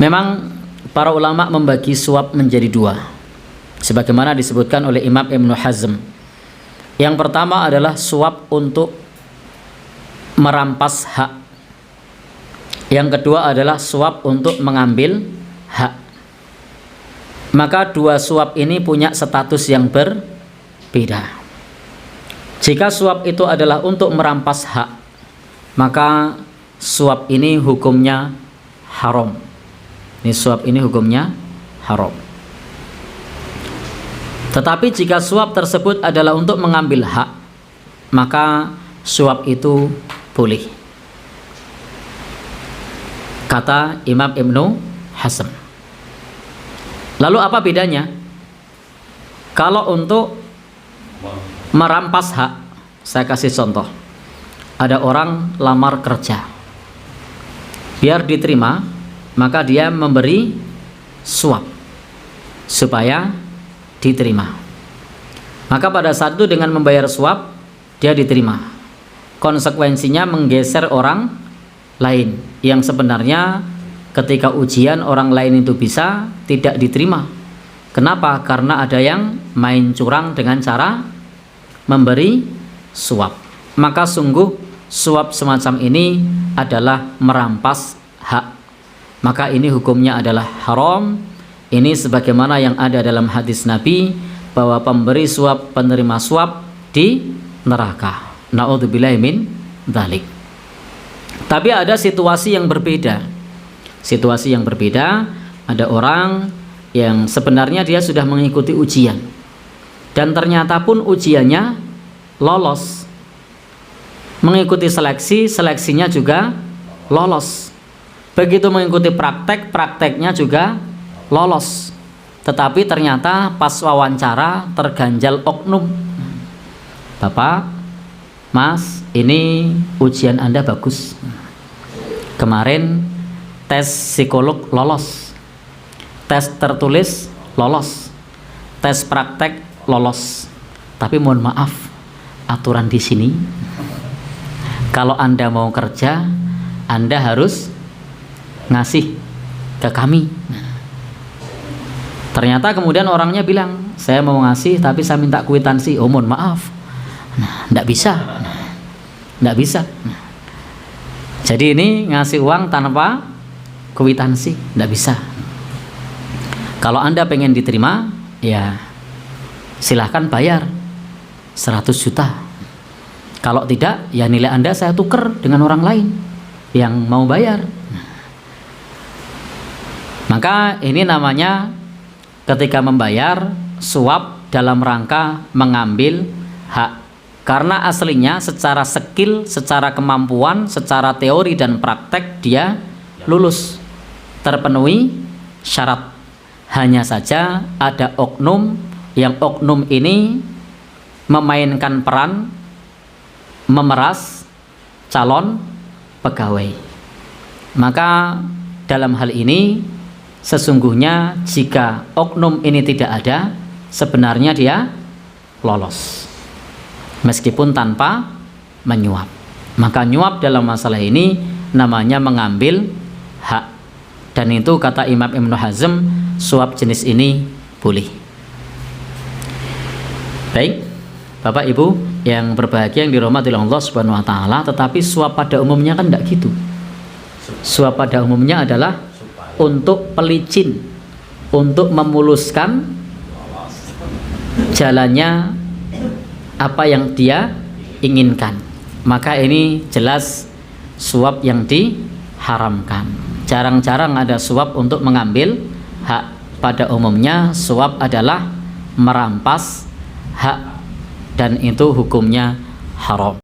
Memang para ulama membagi suap menjadi dua, sebagaimana disebutkan oleh Imam Ibnu Hazm. Yang pertama adalah suap untuk merampas hak. Yang kedua adalah suap untuk mengambil hak. Maka dua suap ini punya status yang berbeda. Jika suap itu adalah untuk merampas hak, maka suap ini hukumnya haram. Ini suap ini hukumnya haram. Tetapi jika suap tersebut adalah untuk mengambil hak, maka suap itu boleh. Kata Imam Ibnu Hazm. Lalu apa bedanya? Kalau untuk merampas hak, saya kasih contoh. Ada orang lamar kerja. Biar diterima, maka dia memberi suap supaya diterima. Maka pada saat itu dengan membayar suap, dia diterima. Konsekuensinya menggeser orang lain yang sebenarnya ketika ujian orang lain itu bisa tidak diterima. Kenapa? Karena ada yang main curang dengan cara memberi suap. Maka sungguh suap semacam ini adalah merampas hak. Maka ini hukumnya adalah haram. Ini sebagaimana yang ada dalam hadis Nabi, bahwa pemberi suap, penerima suap di neraka. Na'udzubillahi min dzalik. Tapi ada situasi yang berbeda. Situasi yang berbeda, ada orang yang sebenarnya dia sudah mengikuti ujian, dan ternyata pun ujiannya lolos. Mengikuti seleksi, seleksinya juga lolos. Begitu mengikuti praktek, prakteknya juga lolos. Tetapi ternyata pas wawancara terganjal oknum. Bapak, Mas, ini ujian Anda bagus. Kemarin tes psikolog lolos, tes tertulis lolos, tes praktek lolos. Tapi mohon maaf, aturan di sini, kalau Anda mau kerja, Anda harus ngasih ke kami. Ternyata kemudian orangnya bilang, saya mau ngasih tapi saya minta kwitansi. Oh mohon maaf, enggak bisa, enggak bisa. Jadi ini ngasih uang tanpa kwitansi, enggak bisa. Kalau Anda pengen diterima, ya silahkan bayar 100 juta. Kalau tidak, ya nilai Anda saya tuker dengan orang lain yang mau bayar. Maka ini namanya ketika membayar suap dalam rangka mengambil hak. Karena aslinya secara skill, secara kemampuan, secara teori dan praktek dia lulus, terpenuhi syarat. Hanya saja ada oknum, yang oknum ini memainkan peran memeras calon pegawai. Maka dalam hal ini sesungguhnya jika oknum ini tidak ada, sebenarnya dia lolos meskipun tanpa menyuap. Maka nyuap dalam masalah ini namanya mengambil hak. Dan itu kata Imam Ibnu Hazm, suap jenis ini boleh. Baik, Bapak Ibu yang berbahagia, yang dirahmati oleh Allah Subhanahu wa taala, tetapi suap pada umumnya kan tidak gitu. Suap pada umumnya adalah untuk pelicin, untuk memuluskan jalannya apa yang dia inginkan. Maka ini jelas suap yang diharamkan. Jarang-jarang ada suap untuk mengambil hak. Pada umumnya suap adalah merampas hak, dan itu hukumnya haram.